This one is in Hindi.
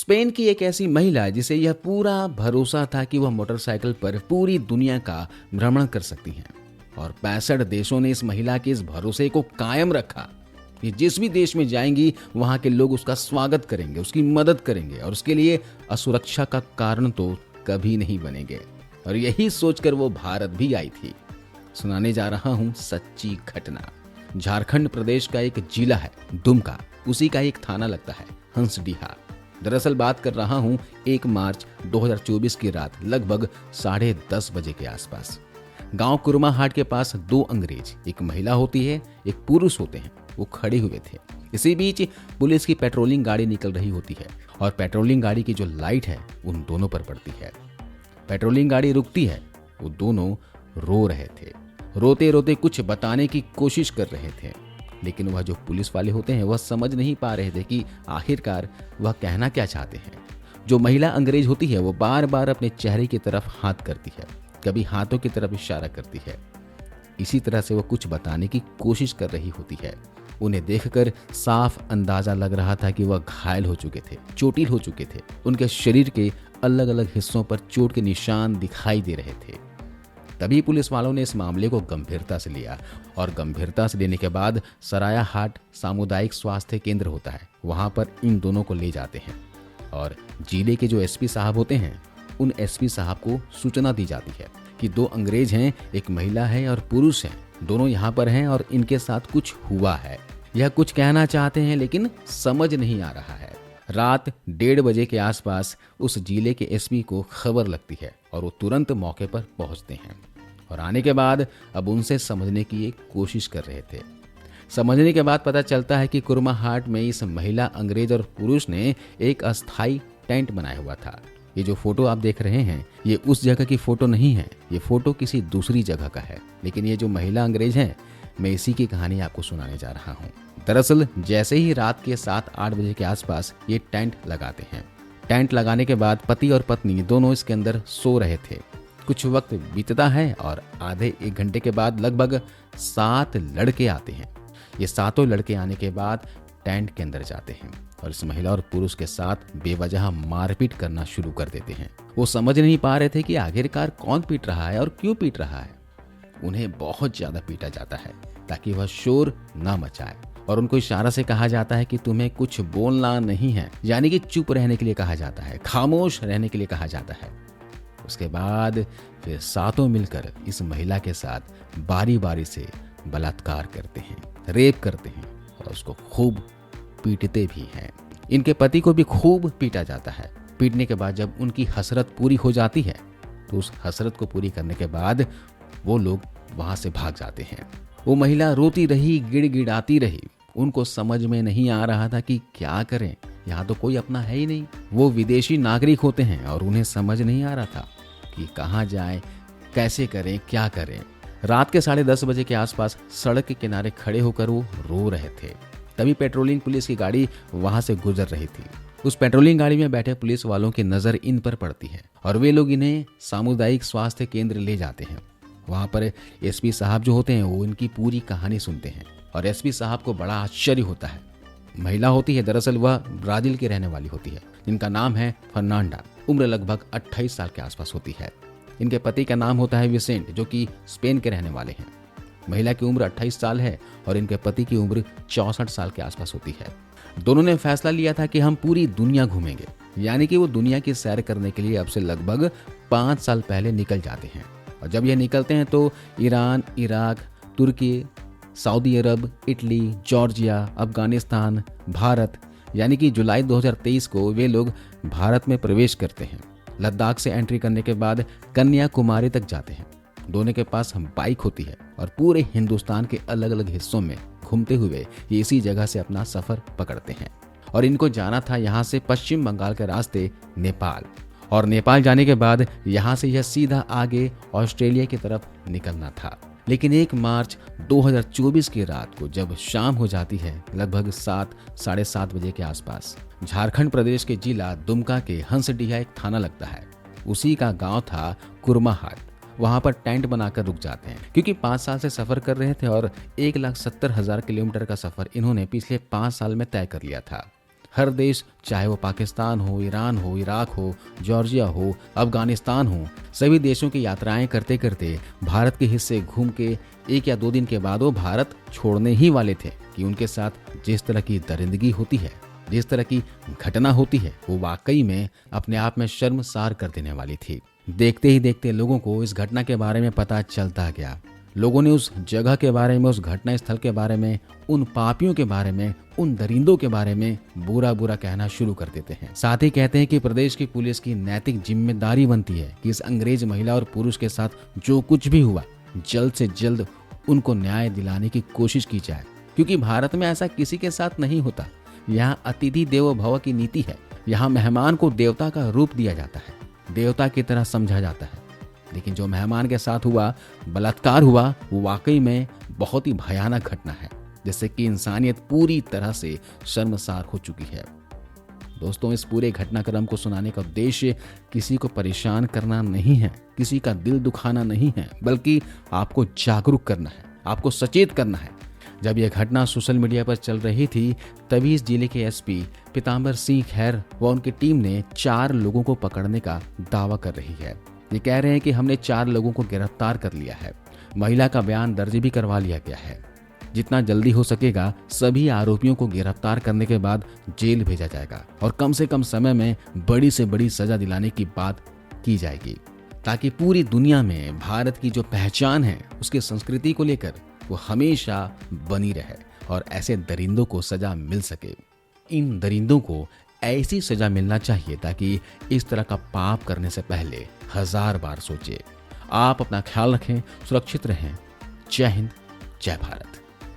स्पेन की एक ऐसी महिला जिसे यह पूरा भरोसा था कि वह मोटरसाइकिल पर पूरी दुनिया का भ्रमण कर सकती हैं, और 65 देशों ने इस महिला के इस भरोसे को कायम रखा कि जिस भी देश में जाएंगी वहां के लोग उसका स्वागत करेंगे, उसकी मदद करेंगे और उसके लिए असुरक्षा का कारण तो कभी नहीं बनेंगे। और यही सोचकर वो भारत भी आई थी। सुनाने जा रहा हूं सच्ची घटना। झारखंड प्रदेश का एक जिला है दुमका, उसी का एक थाना लगता है हंसडीहा। दरअसल बात कर रहा हूं 1 मार्च 2024 की रात लगभग 10:30 बजे के आसपास। गांव कुरमाहाट के पास 2 अंग्रेज, एक महिला होती है, एक पुरुष होते हैं, वो खड़े हुए थे। इसी बीच पुलिस की पेट्रोलिंग गाड़ी निकल रही होती है और पेट्रोलिंग गाड़ी की जो लाइट है उन दोनों पर पड़ती है। पेट्रोलिंग गाड़ी रुकती है, वो दोनों रो रहे थे। रोते रोते कुछ बताने की कोशिश कर रहे थे, लेकिन वह जो पुलिस वाले होते हैं वह समझ नहीं पा रहे थे कि आखिरकार वह कहना क्या चाहते हैं। जो महिला अंग्रेज होती है वो बार बार अपने चेहरे की तरफ हाथ करती है, कभी हाथों की तरफ इशारा करती है। इसी तरह से वह कुछ बताने की कोशिश कर रही होती है। उन्हें देखकर साफ अंदाजा लग रहा था कि वह घायल हो चुके थे, चोटिल हो चुके थे। उनके शरीर के अलग अलग हिस्सों पर चोट के निशान दिखाई दे रहे थे। तभी पुलिस वालों ने इस मामले को गंभीरता से लिया और गंभीरता से लेने के बाद सरायाहाट सामुदायिक स्वास्थ्य केंद्र होता है, वहां पर इन दोनों को ले जाते हैं और जिले के जो एसपी साहब होते हैं उन एसपी साहब को सूचना दी जाती है कि 2 अंग्रेज हैं, एक महिला है और पुरुष हैं, दोनों यहाँ पर हैं और इनके साथ कुछ हुआ है। यह कुछ कहना चाहते हैं लेकिन समझ नहीं आ रहा है। रात 1:30 बजे के आसपास उस जिले के एसपी को खबर लगती है और वो तुरंत मौके पर पहुंचते हैं और आने के बाद अब उनसे समझने की एक कोशिश कर रहे थे। समझने के बाद पता चलता है कि कुरमाहाट में इस महिला अंग्रेज और पुरुष ने एक अस्थाई टेंट बनाया हुआ था। ये जो फोटो आप देख रहे हैं ये उस जगह की फोटो नहीं है, ये फोटो किसी दूसरी जगह का है। लेकिन ये जो महिला अंग्रेज हैं, मैं इसी की कहानी आपको सुनाने जा रहा हूँ। दरअसल जैसे ही रात के 7-8 बजे के आसपास ये टेंट लगाते हैं। टेंट लगाने के बाद पति और पत्नी दोनों इसके अंदर सो रहे थे। कुछ वक्त बीतता है और आधे 1 घंटे के बाद लगभग 7 लड़के आते हैं। ये 7 लड़के आने के बाद टेंट के अंदर जाते हैं और इस महिला और पुरुष के साथ बेवजह मारपीट करना शुरू कर देते हैं। वो समझ नहीं पा रहे थे कि आखिरकार कौन पीट रहा है और क्यों पीट रहा है। उन्हें बहुत ज्यादा पीटा जाता है ताकि वह शोर ना मचाए और उनको इशारा से कहा जाता है कि तुम्हें कुछ बोलना नहीं है, यानी कि चुप रहने के लिए कहा जाता है, खामोश रहने के लिए कहा जाता है। उसके बाद फिर 7 मिलकर इस महिला के साथ बारी बारी से बलात्कार करते हैं, रेप करते हैं और उसको खूब पीटते भी हैं। इनके पति को भी खूब पीटा जाता है। पीटने के बाद जब उनकी हसरत पूरी हो जाती है तो उस हसरत को पूरी करने के बाद वो लोग वहां से भाग जाते हैं। वो महिला रोती रही, गिड़गिड़ाती रही। उनको समझ में नहीं आ रहा था कि क्या करें, यहाँ तो कोई अपना है ही नहीं। वो विदेशी नागरिक होते हैं और उन्हें समझ नहीं आ रहा था कि कहाँ जाएं, कैसे करें, क्या करें। रात के 10:30 बजे के आसपास सड़क के किनारे खड़े होकर वो रो रहे थे। तभी पेट्रोलिंग पुलिस की गाड़ी वहां से गुजर रही थी। उस पेट्रोलिंग गाड़ी में बैठे पुलिस वालों की नजर इन पर पड़ती है और वे लोग इन्हें सामुदायिक स्वास्थ्य केंद्र ले जाते हैं। वहां पर एसपी साहब जो होते हैं वो इनकी पूरी कहानी सुनते हैं और एसपी साहब को बड़ा आश्चर्य होता है। महिला होती है, दरअसल वह ब्राजील की रहने वाली होती है, जिनका नाम है फर्नांडा। उम्र लगभग 28 साल के आसपास होती है। इनके पति का नाम होता है विसेंट, जो कि स्पेन के रहने वाले हैं। महिला की उम्र 28 साल है और इनके पति की उम्र 64 साल के आसपास होती है। दोनों ने फैसला लिया था कि हम पूरी दुनिया घूमेंगे, यानी कि वो दुनिया की सैर करने के लिए अब से लगभग 5 साल पहले निकल जाते हैं। और जब ये निकलते हैं तो ईरान, इराक, तुर्की, सऊदी अरब, इटली, जॉर्जिया, अफगानिस्तान, भारत, यानी कि जुलाई 2023 को वे लोग भारत में प्रवेश करते हैं। लद्दाख से एंट्री करने के बाद कन्याकुमारी तक जाते हैं। दोनों के पास बाइक होती है और पूरे हिंदुस्तान के अलग अलग हिस्सों में घूमते हुए ये इसी जगह से अपना सफर पकड़ते हैं। और इनको जाना था यहाँ से पश्चिम बंगाल के रास्ते नेपाल, और नेपाल जाने के बाद यहाँ से यह सीधा आगे ऑस्ट्रेलिया की तरफ निकलना था। लेकिन 1 मार्च 2024 की रात को जब शाम हो जाती है, लगभग 7-7:30 बजे के आसपास, झारखंड प्रदेश के जिला दुमका के हंसडीहा एक थाना लगता है, उसी का गांव था कुरमाहाट। वहां पर टेंट बनाकर रुक जाते हैं क्योंकि 5 साल से सफर कर रहे थे और 1,70,000 किलोमीटर का सफर इन्होंने पिछले 5 साल में तय कर लिया था। हर देश, चाहे वो पाकिस्तान हो, ईरान हो, इराक हो, जॉर्जिया हो, अफगानिस्तान हो, सभी देशों की यात्राएं करते करते भारत के हिस्से घूम के 1 या 2 दिन के बाद वो भारत छोड़ने ही वाले थे कि उनके साथ जिस तरह की दरिंदगी होती है, जिस तरह की घटना होती है, वो वाकई में अपने आप में शर्मसार कर देने वाली थी। देखते ही देखते लोगों को इस घटना के बारे में पता चलता गया। लोगों ने उस जगह के बारे में, उस घटना स्थल के बारे में, उन पापियों के बारे में, उन दरिंदों के बारे में बुरा बुरा कहना शुरू कर देते हैं। साथ ही कहते हैं कि प्रदेश की पुलिस की नैतिक जिम्मेदारी बनती है कि इस अंग्रेज महिला और पुरुष के साथ जो कुछ भी हुआ, जल्द से जल्द उनको न्याय दिलाने की कोशिश की जाए, क्योंकि भारत में ऐसा किसी के साथ नहीं होता। यहाँ अतिथि देवो भव की नीति है। यहाँ मेहमान को देवता का रूप दिया जाता है, देवता की तरह समझा जाता है। लेकिन जो मेहमान के साथ हुआ, बलात्कार हुआ, वो वाकई में बहुत ही भयानक घटना है, जिससे कि इंसानियत पूरी तरह से शर्मसार हो चुकी है। दोस्तों, इस पूरे घटनाक्रम को सुनाने का उद्देश्य किसी को परेशान करना नहीं है, किसी का दिल दुखाना नहीं है, बल्कि आपको जागरूक करना है, आपको सचेत करना है। जब यह घटना सोशल मीडिया पर चल रही थी, तभी इस जिले के एसपी पीताम्बर सिंह खैर व उनकी टीम ने 4 लोगों को पकड़ने का दावा कर रही है। ये कह रहे हैं कि हमने 4 लोगों को गिरफ्तार कर लिया है। महिला का बयान दर्ज भी करवा लिया गया है। जितना जल्दी हो सकेगा सभी आरोपियों को गिरफ्तार करने के बाद जेल भेजा जाएगा और कम से कम समय में बड़ी से बड़ी सजा दिलाने की बात की जाएगी, ताकि पूरी दुनिया में भारत की जो पहचान है, उसकी संस्कृति को लेकर वो हमेशा बनी रहे और ऐसे दरिंदों को सजा मिल सके। इन दरिंदों को ऐसी सजा मिलना चाहिए ताकि इस तरह का पाप करने से पहले 1000 बार सोचे। आप अपना ख्याल रखें, सुरक्षित रहें। जय हिंद, जय भारत।